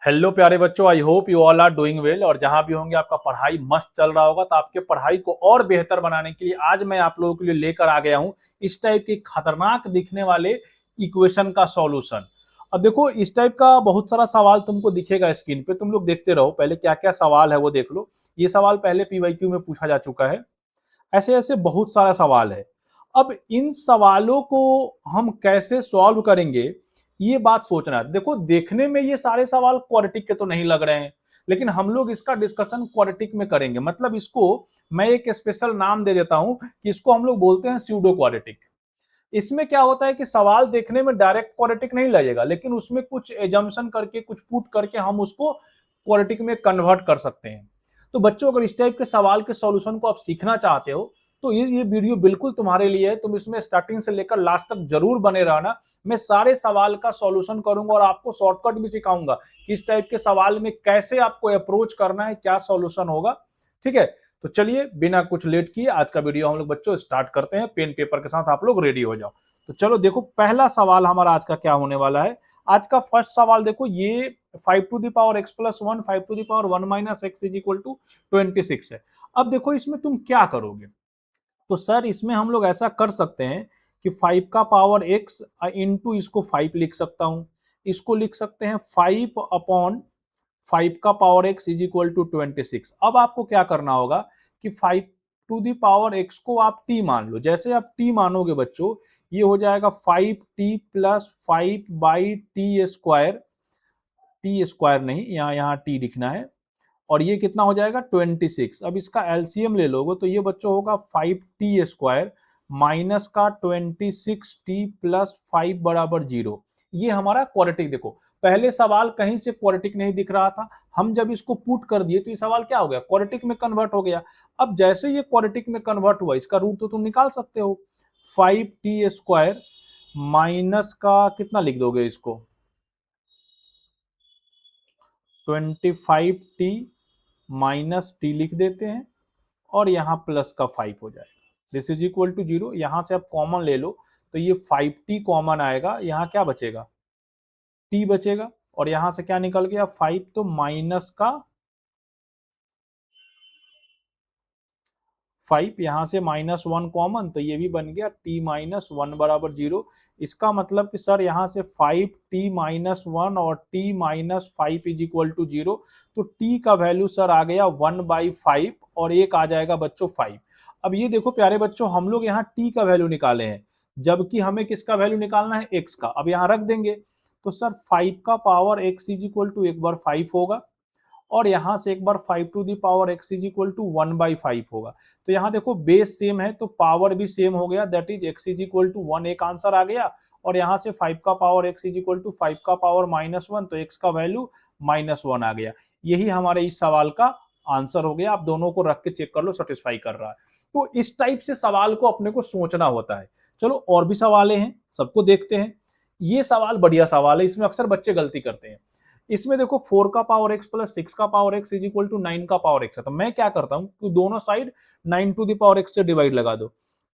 Hello प्यारे बच्चों, I hope you all are doing well. और जहां भी होंगे आपका पढ़ाई मस्त चल रहा होगा। तो आपके पढ़ाई को और बेहतर बनाने के लिए आज मैं आप लोगों के लिए लेकर आ गया हूं इस टाइप के खतरनाक दिखने वाले इक्वेशन का सॉल्यूशन। अब देखो, इस टाइप का बहुत सारा सवाल तुमको दिखेगा स्क्रीन पे, तुम लोग देखते रहो। पहले क्या क्या सवाल है वो देख लो। ये सवाल पहले पीवाईक्यू में पूछा जा चुका है। ऐसे ऐसे बहुत सारा सवाल है। अब इन सवालों को हम कैसे सॉल्व करेंगे, ये बात सोचना है। देखो, देखने में ये सारे सवाल क्वाड्रेटिक के तो नहीं लग रहे हैं, लेकिन हम लोग इसका डिस्कशन क्वाड्रेटिक में करेंगे। मतलब इसको मैं एक स्पेशल नाम दे देता हूं कि इसको हम लोग बोलते हैं स्यूडो क्वाड्रेटिक। इसमें क्या होता है कि सवाल देखने में डायरेक्ट क्वाड्रेटिक नहीं लगेगा, लेकिन उसमें कुछ एजम्पशन करके, कुछ पुट करके हम उसको क्वाड्रेटिक में कन्वर्ट कर सकते हैं। तो बच्चों, अगर इस टाइप के सवाल के सॉल्यूशन को आप सीखना चाहते हो तो ये वीडियो बिल्कुल तुम्हारे लिए है। तुम इसमें स्टार्टिंग से लेकर लास्ट तक जरूर बने रहना। मैं सारे सवाल का सॉल्यूशन करूंगा और आपको शॉर्टकट भी सिखाऊंगा कि इस टाइप के सवाल में कैसे आपको अप्रोच करना है, क्या सॉल्यूशन होगा। ठीक है, तो चलिए बिना कुछ लेट किए आज का वीडियो हम लोग बच्चों स्टार्ट करते हैं। पेन पेपर के साथ आप लोग रेडी हो जाओ। तो चलो देखो, पहला सवाल हमारा आज का क्या होने वाला है। आज का फर्स्ट सवाल देखो, ये 5 to the power x plus 1, 5 to the power 1 minus x is equal to 26 है। अब देखो, इसमें तुम क्या करोगे। तो सर, इसमें हम लोग ऐसा कर सकते हैं कि 5 का पावर x इंटू इसको 5 लिख सकता हूं। इसको लिख सकते हैं 5 अपॉन 5 का power x is equal to 26। अब आपको क्या करना होगा कि 5 टू दी पावर x को आप t मान लो। जैसे आप t मानोगे बच्चों, ये हो जाएगा 5t plus 5 by T square. T square नहीं, यहाँ t लिखना है। और ये कितना हो जाएगा 26। अब इसका एलसीएम ले लोगे तो ये बच्चों होगा 5t स्क्वायर माइनस का 26t प्लस 5 बराबर 0। ये हमारा क्वाड्रेटिक। देखो, पहले सवाल कहीं से क्वाड्रेटिक नहीं दिख रहा था, हम जब इसको पुट कर दिए तो ये सवाल क्या हो गया, क्वाड्रेटिक में कन्वर्ट हो गया। अब जैसे ये क्वाड्रेटिक में कन्वर्ट हुआ, इसका रूट तो तुम निकाल सकते हो। 5t स्क्वायर माइनस का कितना लिख दोगे इसको, 25t माइनस टी लिख देते हैं और यहाँ प्लस का 5 हो जाएगा। This is equal to 0। यहां से आप कॉमन ले लो तो ये 5t कॉमन आएगा। यहाँ क्या बचेगा, t बचेगा। और यहां से क्या निकल गया 5, तो माइनस का 5, यहां से -1 कॉमन, तो ये भी बन गया t माइनस 1 बराबर 0। इसका मतलब कि सर यहाँ से 5t माइनस 1 और t minus 5 is equal to 0। तो t का वैल्यू सर आ गया 1/5 और एक आ जाएगा बच्चों 5। अब ये देखो प्यारे बच्चों, हम लोग यहाँ t का वैल्यू निकाले हैं, जबकि हमें किसका वैल्यू निकालना है, x का। अब यहाँ रख देंगे तो सर 5 का power x is equal to एक बार 5 होगा और यहां से एक बार 5 to the power x is equal to 1/5 होगा। तो यहाँ देखो, बेस सेम है तो पावर भी सेम हो गया, that is x is equal to 1 एक आंसर आ गया। और यहाँ से 5 का power x is equal to 5 का पावर -1, तो x का वैल्यू -1 आ गया। यही हमारे इस सवाल का आंसर हो गया। आप दोनों को रख के चेक कर लो, सेटिस्फाई कर रहा है। तो इस टाइप से सवाल को अपने को सोचना होता है। चलो और भी सवाल हैं, सबको देखते हैं। ये सवाल बढ़िया सवाल है, इसमें अक्सर बच्चे गलती करते हैं। इसमें देखो 4 का पावर x प्लस 6 का power x is equal to 9 का पावर x है। तो मैं क्या करता हूं कि दोनों side 9 to the power x से डिवाइड लगा दो।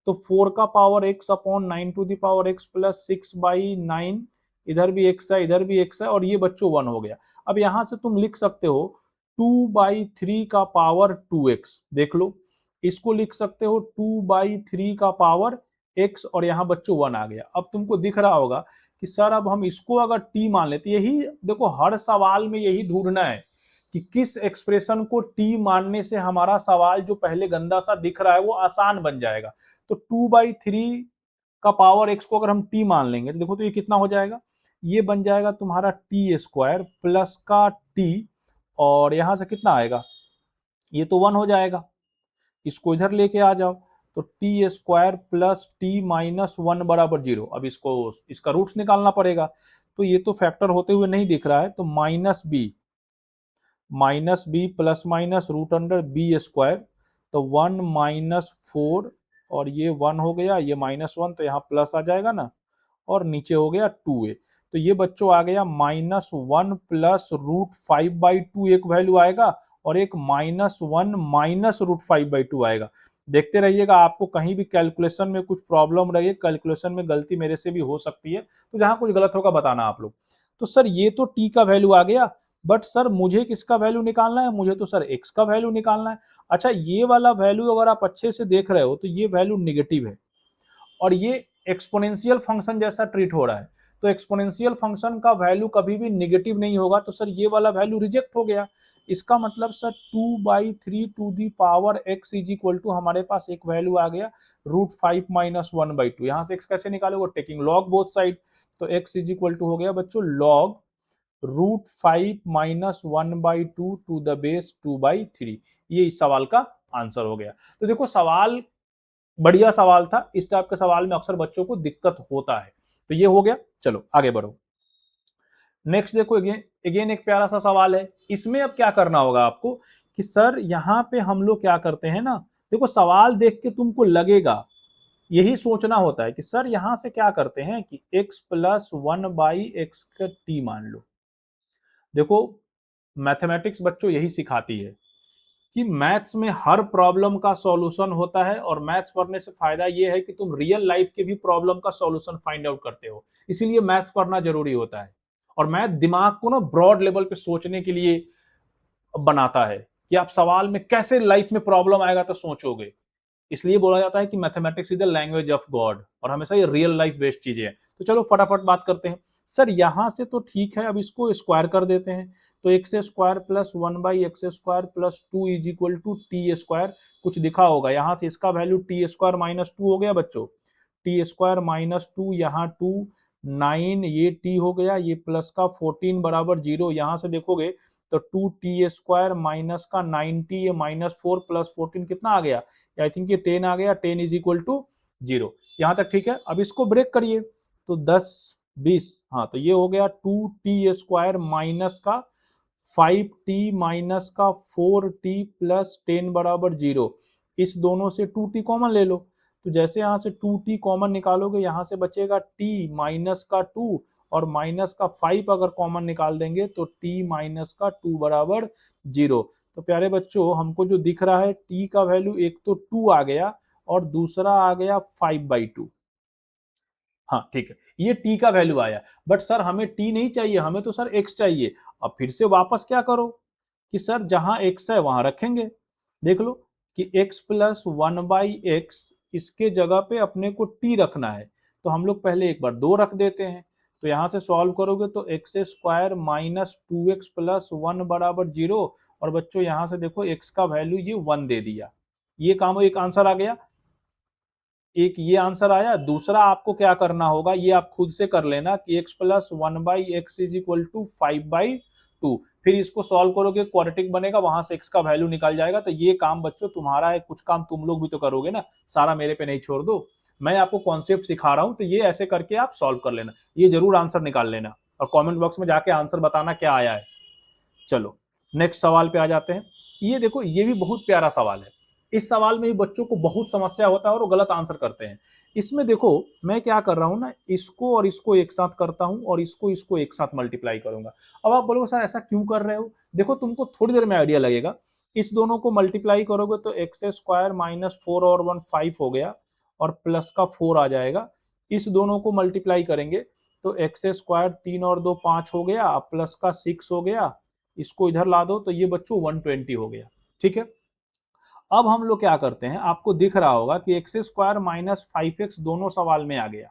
तो 4 का power x upon 9 to the power x plus 6/9, इधर भी x है इधर भी x है और ये बच्चों 1 हो गया। अब यहां से तुम लिख सकते हो 2/3 का पावर 2x। देख लो, इसको लिख सकते हो 2/3 का पावर x और यहाँ बच्चों 1 आ गया। अब तुमको दिख रहा होगा कि सर अब हम इसको अगर t मान लेते, यही देखो हर सवाल में यही ढूंढना है कि किस एक्सप्रेशन को t मानने से हमारा सवाल जो पहले गंदा सा दिख रहा है वो आसान बन जाएगा। तो 2/3 का पावर x को अगर हम t मान लेंगे तो देखो, तो ये कितना हो जाएगा, ये बन जाएगा तुम्हारा t स्क्वायर प्लस का t और यहां से कितना आएगा, ये तो 1 हो जाएगा। इसको इधर लेके आ जाओ तो T square plus T minus 1 बराबर 0। अब इसको इसका रूट्स निकालना पड़ेगा, तो ये तो फैक्टर होते हुए नहीं दिख रहा है, तो minus b plus minus root under b square, तो 1 माइनस 4 और ये 1 हो गया, ये -1 तो यहाँ प्लस आ जाएगा ना, और नीचे हो गया 2a। तो ये बच्चों आ गया -1 प्लस √5/2 एक वैल्यू आएगा और एक -1 माइनस √5/2 आएगा। देखते रहिएगा, आपको कहीं भी कैलकुलेशन में कुछ प्रॉब्लम रही, कैलकुलेशन में गलती मेरे से भी हो सकती है, तो जहां कुछ गलत होगा बताना आप लोग। तो सर ये तो t का वैल्यू आ गया, बट सर मुझे किसका वैल्यू निकालना है, मुझे तो सर x का वैल्यू निकालना है। अच्छा ये वाला वैल्यू अगर आप अच्छे से देख रहे हो तो ये वैल्यू निगेटिव है और ये एक्सपोनेंशियल फंक्शन जैसा ट्रीट हो रहा है। तो एक्सपोनेंशियल फंक्शन का वैल्यू कभी भी निगेटिव नहीं होगा, तो सर ये वाला वैल्यू रिजेक्ट हो गया। इसका मतलब sir 2/3 to the power x is equal to हमारे पास एक वैल्यू आ गया √5 - 1/2। यहां से x कैसे निकालोगे, टेकिंग log बोथ साइड। तो x इज इक्वल टू हो गया बच्चों log √5 - 1/2 टू द बेस 2/3। ये इस सवाल का आंसर हो गया। तो देखो सवाल बढ़िया सवाल था, इस टाइप के सवाल में अक्सर बच्चों को दिक्कत होता है। तो ये हो गया, चलो आगे बढ़ो। नेक्स्ट देखो अगेन एक प्यारा सा सवाल है। इसमें अब क्या करना होगा आपको कि सर यहाँ पे हम लोग क्या करते हैं ना, देखो सवाल देख के तुमको लगेगा, यही सोचना होता है कि सर यहां से क्या करते हैं कि x + 1/x का t मान लो। देखो मैथमेटिक्स बच्चों यही सिखाती है कि मैथ्स में हर प्रॉब्लम का सॉल्यूशन होता है और मैथ्स पढ़ने से फायदा ये है कि तुम रियल लाइफ के भी प्रॉब्लम का सॉल्यूशन फाइंड आउट करते हो। इसीलिए मैथ्स पढ़ना जरूरी होता है। और मैथ दिमाग को ना ब्रॉड लेवल पे सोचने के लिए बनाता है कि आप सवाल में कैसे लाइफ में प्रॉब्लम आएगा तो सोचोगे। इसलिए बोला जाता है कि mathematics is the language of God, और हमेशा ये रियल लाइफ बेस्ड चीजें हैं। तो चलो फटाफट बात करते हैं। सर यहां से तो ठीक है, अब इसको स्क्वायर कर देते हैं। तो x² + 1/x² + 2 is equal to t²। कुछ दिखा होगा यहां से, इसका वैल्यू t² - 2 हो गया बच्चों। t² - 2, यहाँ 2 9, ये t हो गया, ये प्लस का 14 = 0। यहां से देखोगे तो 2t² माइनस का 90, ये -4 + 14 कितना आ गया, आई थिंक ये 10 आ गया। 10 इज इक्वल टू 0। यहां तक ठीक है। अब इसको ब्रेक करिए तो 10 20, हाँ तो ये हो गया 2t² माइनस का 5t माइनस का 4t + 10 = 0। इस दोनों से 2t कॉमन ले लो। तो जैसे यहां से 2t कॉमन निकालोगे, यहां से बचेगा t माइनस का 2 और माइनस का 5 अगर कॉमन निकाल देंगे तो t माइनस का 2 = 0। तो प्यारे बच्चों हमको जो दिख रहा है t का वैल्यू एक तो 2 आ गया और दूसरा आ गया 5/2। हाँ ठीक है, ये t का वैल्यू आया। बट सर हमें t नहीं चाहिए, हमें तो सर x चाहिए। अब फिर से वापस क्या करो कि सर जहां x है वहां रखेंगे। देख लो कि x + 1/x, इसके जगह पे अपने को t रखना है। तो हम लोग पहले एक बार 2 रख देते हैं। तो यहां से सॉल्व करोगे तो x² - 2x + 1 = 0। और बच्चों यहां से देखो x का वैल्यू ये 1 दे दिया। ये काम, एक आंसर आ गया, एक ये आंसर आया। दूसरा आपको क्या करना होगा, ये आप खुद से कर लेना कि x + 1/x is equal to 5/2। फिर इसको सॉल्व करोगे, क्वाड्रेटिक बनेगा, वहां से x का वैल्यू निकल जाएगा। तो ये काम बच्चों तुम्हारा है, कुछ काम तुम लोग भी तो करोगे ना, सारा मेरे पे नहीं छोड़ दो। मैं आपको कॉन्सेप्ट सिखा रहा हूं, तो ये ऐसे करके आप सॉल्व कर लेना। ये जरूर आंसर निकाल लेना और कॉमेंट बॉक्स में जाके आंसर बताना क्या आया है। चलो नेक्स्ट सवाल पे आ जाते हैं। ये देखो ये भी बहुत प्यारा सवाल है। इस सवाल में ही बच्चों को बहुत समस्या होता है और वो गलत आंसर करते हैं। इसमें देखो मैं क्या कर रहा हूं ना, इसको और इसको एक साथ करता हूं और इसको एक साथ मल्टीप्लाई करूंगा। अब आप बोलोगे सर ऐसा क्यों कर रहे हो, देखो तुमको थोड़ी देर में आइडिया लगेगा। इस दोनों को मल्टीप्लाई करोगे तो x² - 4 और 1 5 हो गया और प्लस का 4 आ जाएगा। इस दोनों को मल्टीप्लाई करेंगे तो x² 3 और 2 5 हो गया, प्लस का 6 हो गया। इसको इधर ला दो तो ये बच्चों 120 हो गया। ठीक है, अब हम लोग क्या करते हैं, आपको दिख रहा होगा कि x² - 5x दोनों सवाल में आ गया।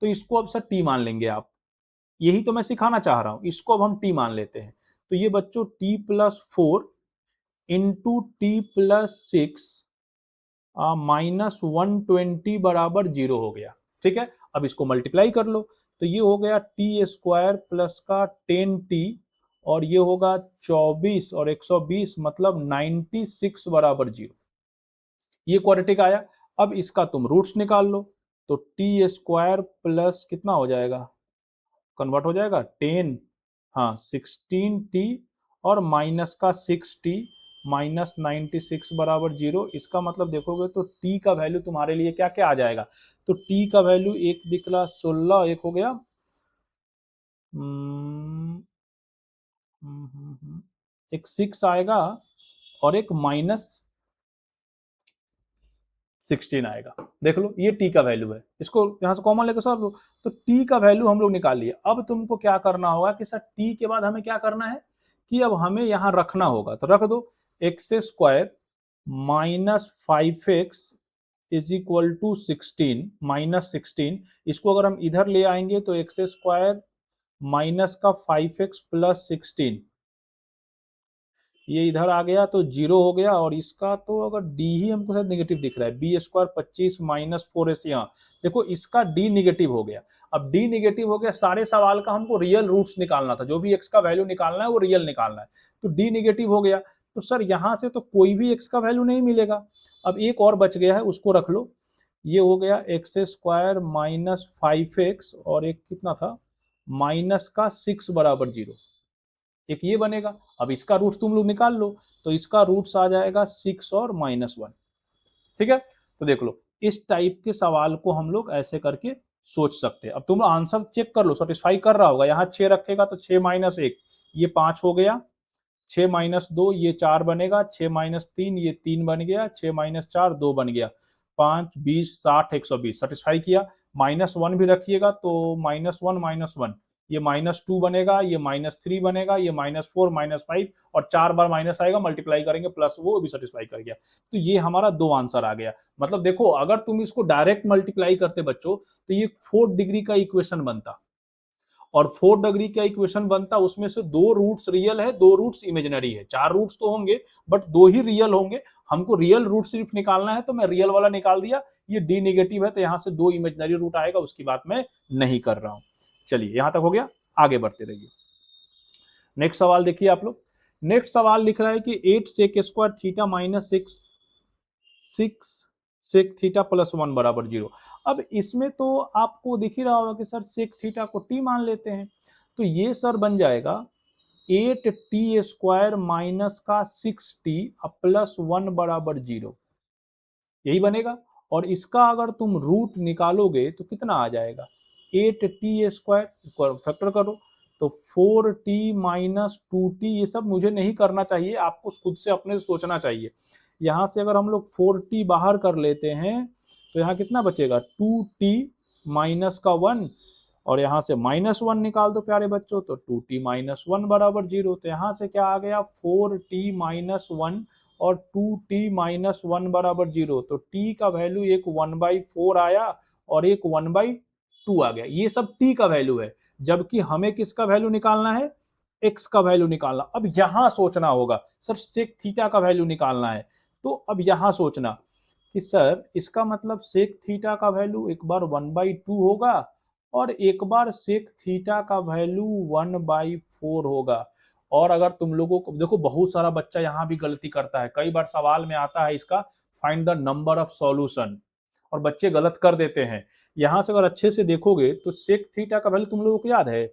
तो इसको अब सर t मान लेंगे आप, यही तो मैं सिखाना चाह रहा हूं। इसको अब हम t मान लेते हैं। तो ये बच्चों t + 4 इंटू t + 6 -120 = 0 हो गया। ठीक है, अब इसको मल्टीप्लाई कर लो तो ये हो गया t² प्लस का 10t और ये होगा 24 और 120 मतलब 96 = 0। ये क्वाड्रेटिक आया। अब इसका तुम रूट्स निकाल लो तो t² प्लस कितना हो जाएगा, कन्वर्ट हो जाएगा 10, हाँ 16t और माइनस का 6t -96 = 0। इसका मतलब देखोगे तो t का वैल्यू तुम्हारे लिए क्या क्या आ जाएगा। तो t का वैल्यू एक दिख रहा 16, एक हो गया एक 6 आएगा और एक -16 आएगा। देख लो ये t का वैल्यू है, इसको यहां से कॉमन लेकर सॉल्व लो तो t का वैल्यू हम लोग निकाल लिए। अब तुमको क्या करना होगा कि सर t के बाद हमें क्या करना है कि अब हमें यहां रखना होगा, तो रख दो x square minus 5x is equal to 16 minus 16। इसको अगर हम इधर ले आएंगे तो एक्स स्क्वायर माइनस का 5x प्लस 16, ये इधर आ गया तो जीरो हो गया। और इसका तो अगर डी ही हमको शायद निगेटिव दिख रहा है, बी स्क्वायर 25 माइनस 4ac, यहाँ देखो इसका डी निगेटिव हो गया। अब डी निगेटिव हो गया, सारे सवाल का हमको रियल रूट्स निकालना था, जो भी एक्स का वैल्यू निकालना है वो रियल निकालना है, तो डी निगेटिव हो गया। तो सर यहां से तो कोई भी एक्स का वैल्यू नहीं मिलेगा। अब एक और बच गया है, उसको रख लो, ये हो गया एक्स स्क्वायर माइनस 5x और एक कितना था माइनस का 6 बराबर 0, एक ये बनेगा। अब इसका रूट्स तुम लोग निकाल लो, तो इसका रूट्स आ जाएगा 6 और -1। ठीक है, तो देख लो इस टाइप के सवाल को हम लोग ऐसे करके सोच सकते हैं। अब तुम आंसर चेक कर लो, सेटिस्फाई कर रहा होगा। यहाँ 6 रखेगा तो 6 माइनस 1 ये 5 हो गया, 6 माइनस 2 ये 4 बनेगा, 6 माइनस 3 ये 3 बन गया, 6 माइनस 4 2 बन गया, 5 20 60 120 सेटिस्फाई किया। -1 भी रखिएगा तो -1 ये -2 बनेगा, ये -3 बनेगा, ये -4 -5 और 4 बार माइनस आएगा, मल्टीप्लाई करेंगे प्लस, वो भी सेटिस्फाई कर गया। तो ये हमारा 2 आंसर आ गया। मतलब देखो अगर तुम इसको डायरेक्ट मल्टीप्लाई करते बच्चों तो ये 4 डिग्री का इक्वेशन बनता, और 4 डिग्री का इक्वेशन बनता, उसमें से 2 रूट्स रियल है, 2 रूट्स इमेजिनरी है। 4 रूट्स तो होंगे बट 2 ही रियल होंगे। हमको रियल रूट सिर्फ निकालना है, तो मैं रियल वाला निकाल दिया। ये डी नेगेटिव है तो यहां से 2 इमेजिनरी रूट आएगा, उसकी बात मैं नहीं कर रहा हूं। चलिए यहां तक हो गया, आगे बढ़ते रहिए। नेक्स्ट सवाल देखिए आप लोग। नेक्स्ट सवाल लिख रहा है कि 8 sec square theta minus 6 sec theta plus 1 बराबर 0। अब इसमें तो आपको दिख ही रहा होगा कि सर सेक थीटा को टी मान लेते हैं, तो ये सर बन जाएगा 8t स्क्वायर माइनस का 6t प्लस 1 बराबर 0, यही बनेगा। और इसका अगर तुम रूट निकालोगे तो कितना आ जाएगा, 8t स्क्वायर फैक्टर करो तो 4t माइनस 2t, ये सब मुझे नहीं करना चाहिए, आपको खुद से अपने से सोचना चाहिए। यहाँ से अगर हम लोग 4t बाहर कर लेते हैं तो यहाँ कितना बचेगा 2t माइनस का 1, और यहाँ से -1 निकाल दो प्यारे बच्चों तो 2t माइनस 1 बराबर 0। तो यहाँ से क्या आ गया 4t माइनस 1 और 2t माइनस 1 बराबर 0। तो t का वैल्यू एक 1/4 आया और एक 1/2 आ गया। ये सब t का वैल्यू है, जबकि हमें किसका वैल्यू निकालना है, x का वैल्यू निकालना। अब यहां सोचना होगा सर सेक थीटा का वैल्यू निकालना है, तो अब यहां सोचना कि सर इसका मतलब सेक थीटा का वैल्यू एक बार 1/2 होगा और एक बार सेक थीटा का वैल्यू 1/4 होगा। और अगर तुम लोगों को देखो, बहुत सारा बच्चा यहां भी गलती करता है, कई बार सवाल में आता है इसका find the number of solution, और बच्चे गलत कर देते हैं। यहां से अगर अच्छे से देखोगे तो सेक थीटा का वैल्यू तुम लोगों को याद है,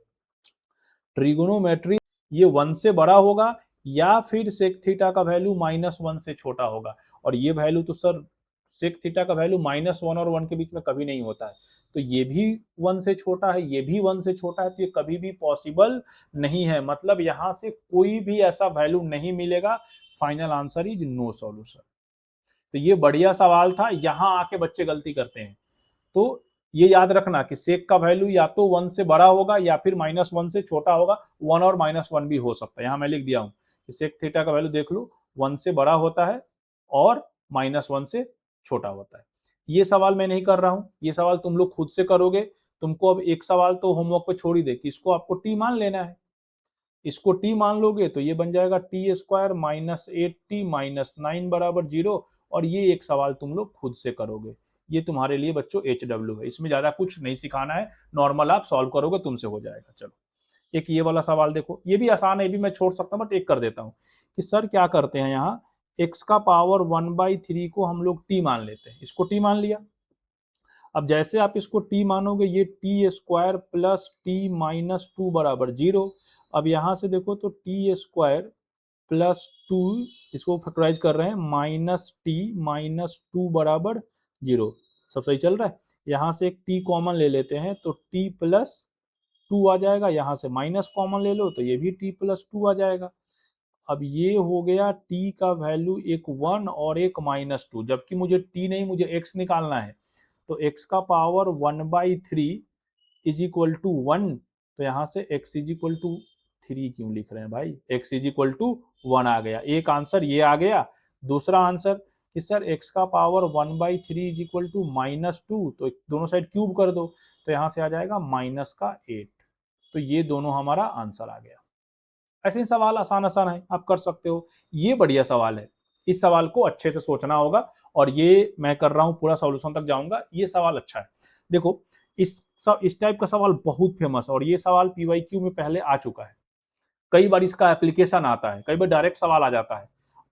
ट्रिगोनोमेट्री, ये 1 से बड़ा होगा या फिर सेक थीटा का वैल्यू -1 से छोटा होगा। और ये वैल्यू तो सर सेक थीटा का वैल्यू -1 और 1 के बीच में कभी नहीं होता है, तो ये भी 1 से छोटा है, ये भी 1 से छोटा है, तो ये कभी भी पॉसिबल नहीं है। मतलब यहां से कोई भी ऐसा वैल्यू नहीं मिलेगा। Final answer is no solution. तो ये बढ़िया सवाल था, यहां आके बच्चे गलती करते हैं। तो ये याद रखना कि सेक का वैल्यू या तो 1 से बड़ा होगा या फिर -1 से छोटा होगा, 1 और -1 भी हो सकता है। यहां मैं लिख दिया हूं कि सेक थीटा का वैल्यू देख लो 1 से बड़ा होता है और -1 से छोटा होता है। ये सवाल मैं नहीं कर रहा हूं, ये सवाल तुम लोग खुद से करोगे। तुमको अब एक सवाल तो होमवर्क पे छोड़ ही दे कि इसको आपको टी मान लेना है। इसको टी मान लोगे तो ये बन जाएगा T square minus 8t minus 9 बराबर 0, और ये एक सवाल तुम लोग खुद से करोगे। ये तुम्हारे लिए बच्चों HW है, इसमें ज्यादा कुछ नहीं सिखाना है, नॉर्मल आप सॉल्व करोगे तुमसे हो जाएगा। चलो एक ये वाला सवाल देखो, ये भी आसान है, ये भी मैं छोड़ सकता हूँ बट एक कर देता हूँ कि सर क्या करते हैं, यहाँ x का पावर 1/3 को हम लोग t मान लेते हैं, इसको t मान लिया। अब जैसे आप इसको t मानोगे ये T square plus T minus 2 बराबर 0। अब यहां से देखो तो टी स्क्वायर प्लस 2, इसको फैक्टराइज कर रहे हैं, माइनस टी माइनस 2 बराबर 0। सब सही चल रहा है। यहां से एक t कॉमन ले लेते हैं तो t प्लस 2 आ जाएगा, यहां से माइनस कॉमन ले लो तो ये भी t प्लस 2 आ जाएगा। अब ये हो गया t का वैल्यू एक 1 और एक -2, जबकि मुझे t नहीं मुझे x निकालना है। तो x का पावर 1/3 इज इक्वल टू 1, तो यहाँ से x इज इक्वल टू 3 क्यों लिख रहे हैं भाई, x इज इक्वल टू 1 आ गया। एक आंसर ये आ गया। दूसरा आंसर कि सर x का पावर 1/3 इज इक्वल टू -2, तो दोनों साइड क्यूब कर दो, तो यहां से आ जाएगा -8। तो ये दोनों हमारा आंसर आ गया। ऐसे ही सवाल आसान आसान है, आप कर सकते हो। ये बढ़िया सवाल है, इस सवाल को अच्छे से सोचना होगा, और ये मैं कर रहा हूं, पूरा सॉल्यूशन तक जाऊंगा। ये सवाल अच्छा है। देखो इस टाइप का सवाल बहुत फेमस है, और ये सवाल पीवाईक्यू में पहले आ चुका है। कई बार इसका एप्लीकेशन आता है, कई बार डायरेक्ट सवाल आ जाता है।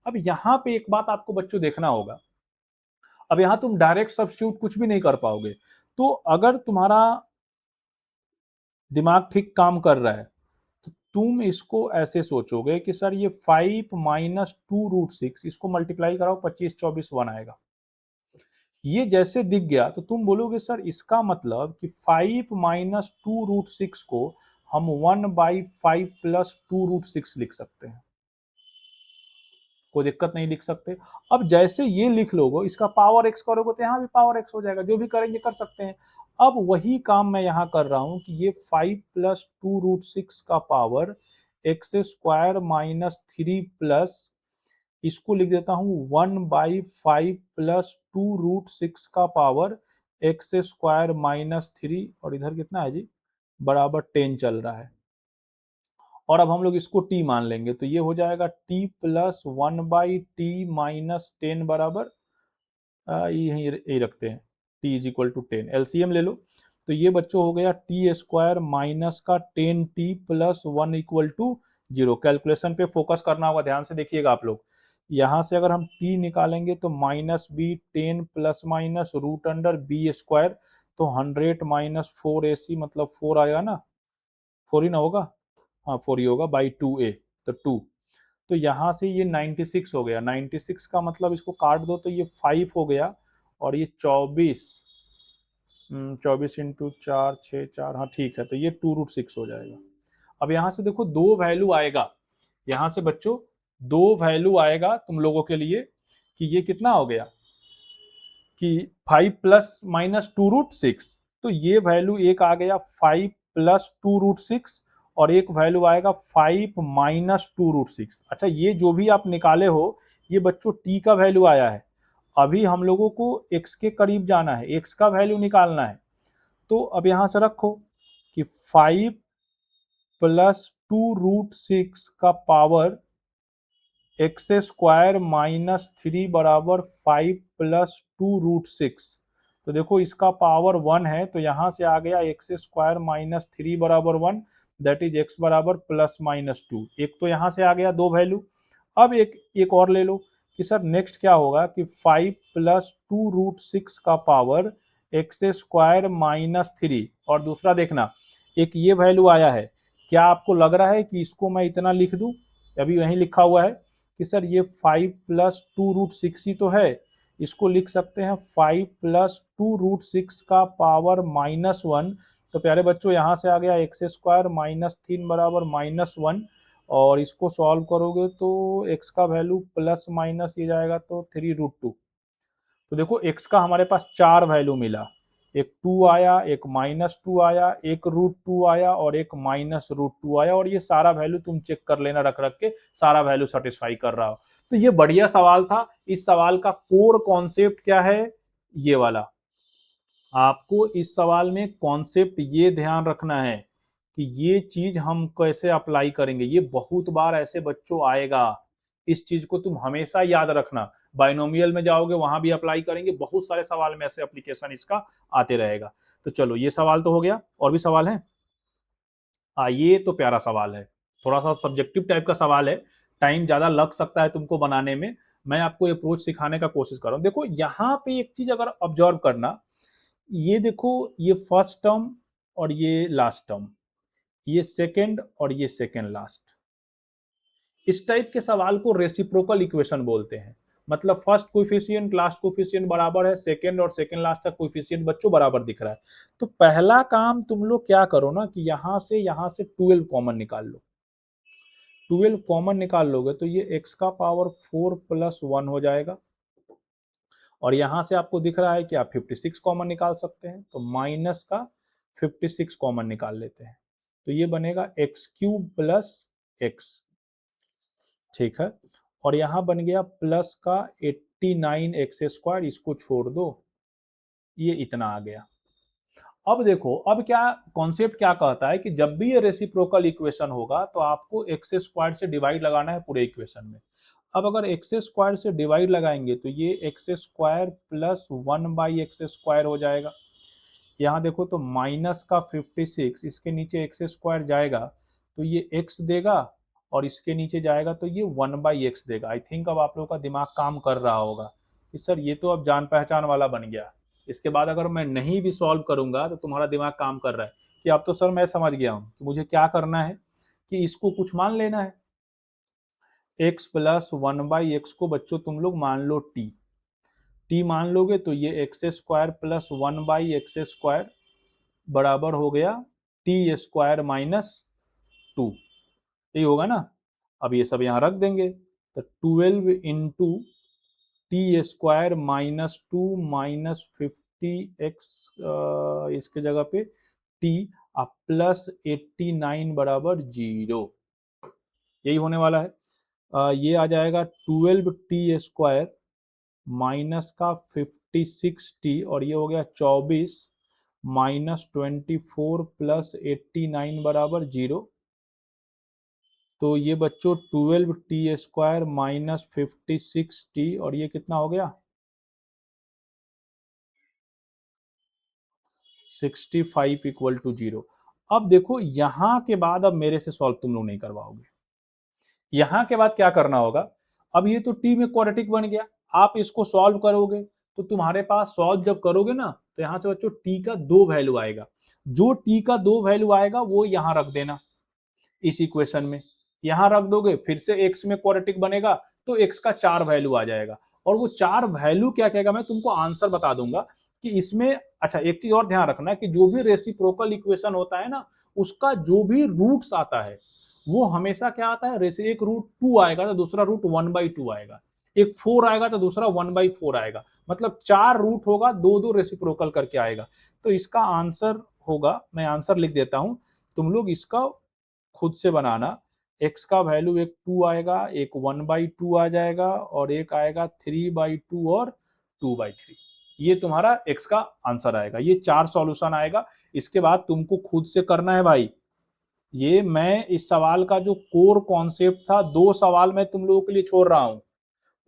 अब यहाँ पे एक बात आपको बच्चों देखना होगा, अब यहाँ तुम डायरेक्ट सब्स्टिट्यूट कुछ भी नहीं कर पाओगे। तो अगर तुम्हारा दिमाग ठीक काम कर रहा है, तो तुम इसको ऐसे सोचोगे कि सर ये 5 माइनस 2√6, इसको मल्टीप्लाई कराओ, 25 24 1 आएगा। ये जैसे दिख गया तो तुम बोलोगे सर इसका मतलब कि 5 माइनस 2√6 को हम 1/5 प्लस 2√6 लिख सकते हैं। कोई दिक्कत नहीं, लिख सकते। अब जैसे ये लिख लोगे, इसका पावर x करोगे तो यहाँ भी पावर x हो जाएगा। जो भी करेंगे कर सकते हैं। अब वही काम मैं यहाँ कर रहा हूँ कि ये 5 प्लस 2√6 का पावर x² माइनस 3 प्लस, इसको लिख देता हूँ 1/5 प्लस 2√6 का पावर x² माइनस 3, और इधर कितना है जी, बराबर 10 चल रहा है। और अब हम लोग इसको t मान लेंगे, तो ये हो जाएगा t प्लस 1/t माइनस 10 बराबर, यही रखते हैं, t is equal to 10। LCM ले लो, तो ये बच्चों हो गया t² माइनस का 10t plus 1 equal to 0। Calculation पे फोकस करना होगा, ध्यान से देखिएगा आप लोग। यहाँ से अगर हम t निकालेंगे तो -b 10 प्लस माइनस √b², तो 100 माइनस 4ac मतलब 4 आएगा ना, 4 ही ना होगा, हाँ 4 ही होगा, बाई 2a, तो 2। तो यहाँ से ये 96 हो गया। 96 का मतलब इसको काट दो तो ये 5 हो गया, और ये 24, 24 इंटू 4 6 4, हाँ ठीक है, तो ये 2√6 हो जाएगा। अब यहाँ से देखो दो वैल्यू आएगा, यहाँ से बच्चों दो वैल्यू आएगा तुम लोगों के लिए, कि ये कितना हो गया कि 5 प्लस माइनस 2√6, तो ये वैल्यू एक आ गया 5 प्लस 2√6, और एक वैल्यू आएगा 5 माइनस 2√6। अच्छा, ये जो भी आप निकाले हो, ये बच्चों t का वैल्यू आया है। अभी हम लोगों को x के करीब जाना है, x का वैल्यू निकालना है। तो अब यहां से रखो कि 5 प्लस 2√6 का पावर x² माइनस 3 बराबर 5 प्लस 2√6। तो देखो इसका पावर 1 है, तो यहां से आ गया x² माइनस 3 बराबर 1, दैट इज x बराबर प्लस माइनस 2। एक तो यहां से आ गया दो वैल्यू। अब एक और ले लो कि सर नेक्स्ट क्या होगा कि 5 प्लस 2√6 का पावर x² माइनस 3, और दूसरा देखना एक ये वैल्यू आया है। क्या आपको लग रहा है कि इसको मैं इतना लिख दूं? अभी वहीं लिखा हुआ है कि सर ये 5 प्लस 2√6 ही तो है, इसको लिख सकते हैं 5 प्लस 2√6 का पावर -1। तो प्यारे बच्चों यहाँ से आ गया x² माइनस 3 बराबर -1, और इसको सॉल्व करोगे तो x का वैल्यू प्लस माइनस ये जाएगा तो 3√2। तो देखो x का हमारे पास चार वैल्यू मिला, एक 2 आया, एक -2 आया, एक √2 आया, और एक -√2 आया, और ये सारा वैल्यू तुम चेक कर लेना रख रख के, सारा वैल्यू सेटिस्फाई कर रहा हो। तो ये बढ़िया सवाल था। इस सवाल का कोर कॉन्सेप्ट क्या है, ये वाला। आपको इस सवाल में कॉन्सेप्ट ये ध्यान रखना है कि ये चीज हम कैसे अप्लाई करेंगे। ये बहुत बार ऐसे बच्चों आएगा, इस चीज को तुम हमेशा याद रखना। बाइनोमियल में जाओगे वहां भी अप्लाई करेंगे, बहुत सारे सवाल में ऐसे एप्लीकेशन इसका आते रहेगा। तो चलो ये सवाल तो हो गया, और भी सवाल है। ये तो प्यारा सवाल है, थोड़ा सा सब्जेक्टिव टाइप का सवाल है, टाइम ज्यादा लग सकता है तुमको बनाने में। मैं आपको अप्रोच सिखाने का कोशिश कर रहा हूँ। देखो यहाँ पे एक चीज अगर ऑब्जर्व करना, ये देखो ये फर्स्ट टर्म और ये लास्ट टर्म, ये सेकंड और ये सेकंड लास्ट। इस टाइप के सवाल को रेसिप्रोकल इक्वेशन बोलते हैं। मतलब फर्स्ट कोएफिशिएंट लास्ट कोएफिशिएंट बराबर है, सेकंड और सेकंड लास्ट का कोएफिशिएंट बच्चों बराबर दिख रहा है। तो पहला काम तुम लोग क्या करो ना कि यहां से 12 कॉमन निकाल लो। 12 कॉमन निकाल लोगे तो ये x का पावर 4 प्लस 1 हो जाएगा, और यहां से आपको दिख रहा है कि आप 56 कॉमन निकाल सकते हैं, तो माइनस का 56 कॉमन निकाल लेते हैं। तो ये बनेगा एक्स क्यूब प्लस एक्स, ठीक है। और यहां बन गया प्लस का 89 एक्स स्क्वायर, इसको छोड़ दो, ये इतना आ गया। अब देखो, अब क्या कॉन्सेप्ट क्या कहता है कि जब भी ये रेसिप्रोकल इक्वेशन होगा तो आपको एक्स स्क्वायर से डिवाइड लगाना है पूरे इक्वेशन में। अब अगर एक्स स्क्वायर से डिवाइड लगाएंगे तो ये एक्स स्क्वायर प्लस 1/x² हो जाएगा। यहाँ देखो तो माइनस का 56, इसके नीचे एक्स स्क्वायर जाएगा तो ये x देगा, और इसके नीचे जाएगा तो ये 1/x देगा। आई थिंक अब आप लोगों का दिमाग काम कर रहा होगा कि सर ये तो अब जान पहचान वाला बन गया, इसके बाद अगर मैं नहीं भी सॉल्व करूंगा तो तुम्हारा दिमाग काम कर रहा है कि अब तो सर मैं समझ गया हूं कि मुझे क्या करना है, कि इसको कुछ मान लेना है। x प्लस 1/x को बच्चों तुम लोग मान लो t मान लोगे तो ये एक्स स्क्वायर प्लस 1/x² बराबर हो गया टी स्क्वायर माइनस 2, यही होगा ना। अब ये सब यहाँ रख देंगे तो 12 into T square minus 2 minus 50x, इसके जगह पे टी, अब प्लस 89 बराबर 0, यही होने वाला है। ये आ जाएगा 12t² माइनस का 56t, और ये हो गया 24 माइनस 24 प्लस 89 बराबर 0। तो ये बच्चों 12t² माइनस 56t, और ये कितना हो गया 65 इक्वल टू 0। अब देखो यहां के बाद अब मेरे से सॉल्व तुम लोग नहीं करवाओगे, यहां के बाद क्या करना होगा। अब ये तो टी में क्वाड्रेटिक बन गया, आप इसको सॉल्व करोगे तो तुम्हारे पास सॉल्व जब करोगे ना तो यहां से बच्चों टी का 2 वैल्यू आएगा, जो टी का 2 वैल्यू आएगा वो यहां रख देना इस इक्वेशन में, यहां रख दोगे, फिर से एक्स में क्वाड्रेटिक बनेगा तो एक्स का 4 वैल्यू आ जाएगा। और वो 4 वैल्यू क्या कहेगा मैं तुमको आंसर बता दूंगा कि इसमें। अच्छा एक चीज और ध्यान रखना है कि जो भी रेसिप्रोकल इक्वेशन होता है ना, उसका जो भी रूट्स आता है वो हमेशा क्या आता है, एक रूट 2 आएगा तो दूसरा रूट 1/2 आएगा, एक 4 आएगा तो दूसरा 1/4 आएगा, मतलब 4 रूट होगा, दो दो रेसिप्रोकल करके आएगा। तो इसका आंसर होगा, मैं आंसर लिख देता हूं, तुम लोग इसका खुद से बनाना। x का वैल्यू एक 2 आएगा, एक 1/2 आ जाएगा, और एक आएगा 3/2 और 2/3, ये तुम्हारा x का आंसर आएगा। ये 4 सॉल्यूशन आएगा। इसके बाद तुमको खुद से करना है भाई। ये मैं इस सवाल का जो कोर कॉन्सेप्ट था, 2 सवाल मैं तुम लोगों के लिए छोड़ रहा हूं,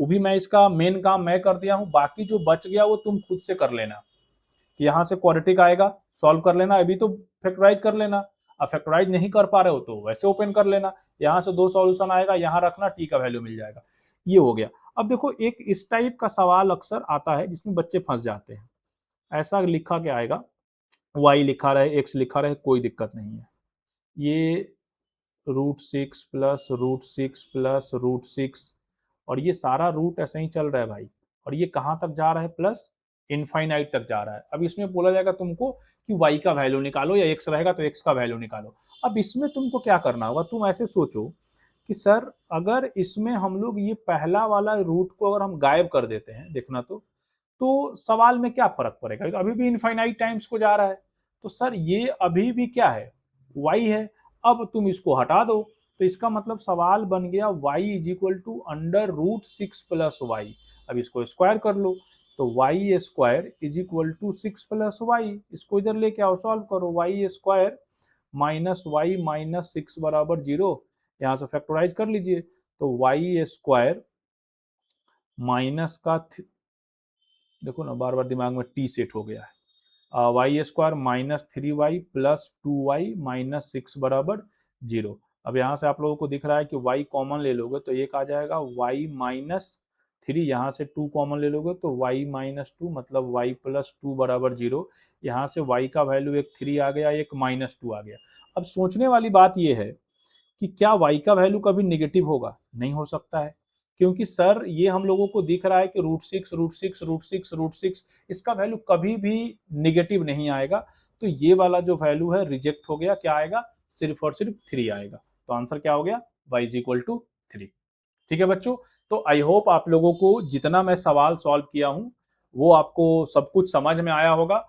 वो भी मैं इसका मेन काम मैं कर दिया हूं, बाकी जो बच गया वो तुम खुद से कर लेना। कि यहां से क्वाड्रेटिक आएगा, सॉल्व कर लेना, अभी तो फैक्टराइज कर लेना, अब फैक्टराइज नहीं कर पा रहे हो तो वैसे ओपन कर लेना, यहां से 2 सॉल्यूशन आएगा, यहां रखना, टी का वैल्यू मिल जाएगा। ये हो गया। अब देखो एक इस टाइप का सवाल अक्सर आता है जिसमें बच्चे फंस जाते हैं। ऐसा लिखा क्या आएगा, y लिखा रहे, x लिखा रहे, कोई दिक्कत नहीं है, ये √6 प्लस √6 प्लस √6, और ये सारा रूट ऐसे ही चल रहा है भाई, और ये कहां तक जा रहा है, प्लस इनफाइनाइट तक जा रहा है। अब इसमें बोला जाएगा तुमको कि y का वैल्यू निकालो, या x रहेगा तो x का वैल्यू निकालो। अब इसमें तुमको क्या करना होगा, तुम ऐसे सोचो कि सर अगर इसमें हम लोग ये पहला वाला रूट को अगर हम गायब कर देते हैं, देखना तो सवाल में क्या फर्क पड़ेगा, तो अभी भी इनफाइनाइट टाइम्स को जा रहा है, तो सर ये अभी भी क्या है, y है। अब तुम इसको हटा दो तो इसका मतलब सवाल बन गया y is equal to √6 plus y. अब इसको स्क्वायर कर लो तो y square is equal to 6 plus y, इसको इधर लेके आओ, सॉल्व करो, y square minus y minus 6 बराबर 0, यहां से फैक्टराइज कर लीजिए तो y स्क्वायर माइनस का देखो ना बार बार दिमाग में t सेट हो गया है, y square minus 3y plus 2y minus 6 बराबर 0। अब यहाँ से आप लोगों को दिख रहा है कि y कॉमन ले लोगे तो एक आ जाएगा y माइनस 3, यहाँ से 2 कॉमन ले लोगे तो y माइनस 2, मतलब y प्लस 2 बराबर 0। यहाँ से y का वैल्यू एक 3 आ गया, एक माइनस 2 आ गया। अब सोचने वाली बात यह है कि क्या y का वैल्यू कभी निगेटिव होगा, नहीं हो सकता है, क्योंकि सर ये हम लोगों को दिख रहा है कि √6 इसका वैल्यू कभी भी निगेटिव नहीं आएगा, तो ये वाला जो वैल्यू है रिजेक्ट हो गया, क्या आएगा, सिर्फ और सिर्फ 3 आएगा। तो आंसर क्या हो गया, y इज इक्वल टू 3। ठीक है बच्चों, तो आई होप आप लोगों को जितना मैं सवाल सॉल्व किया हूं वो आपको सब कुछ समझ में आया होगा।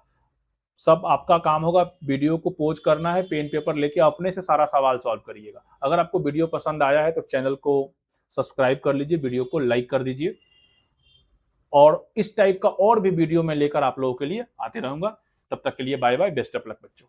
सब आपका काम होगा, वीडियो को पोज करना है, पेन पेपर लेके अपने से सारा सवाल सॉल्व करिएगा। अगर आपको वीडियो पसंद आया है तो चैनल को सब्सक्राइब कर लीजिए, वीडियो को लाइक कर दीजिए, और इस टाइप का और भी वीडियो मैं लेकर आप लोगों के लिए आते रहूंगा। तब तक के लिए bye bye, best of luck बच्चों।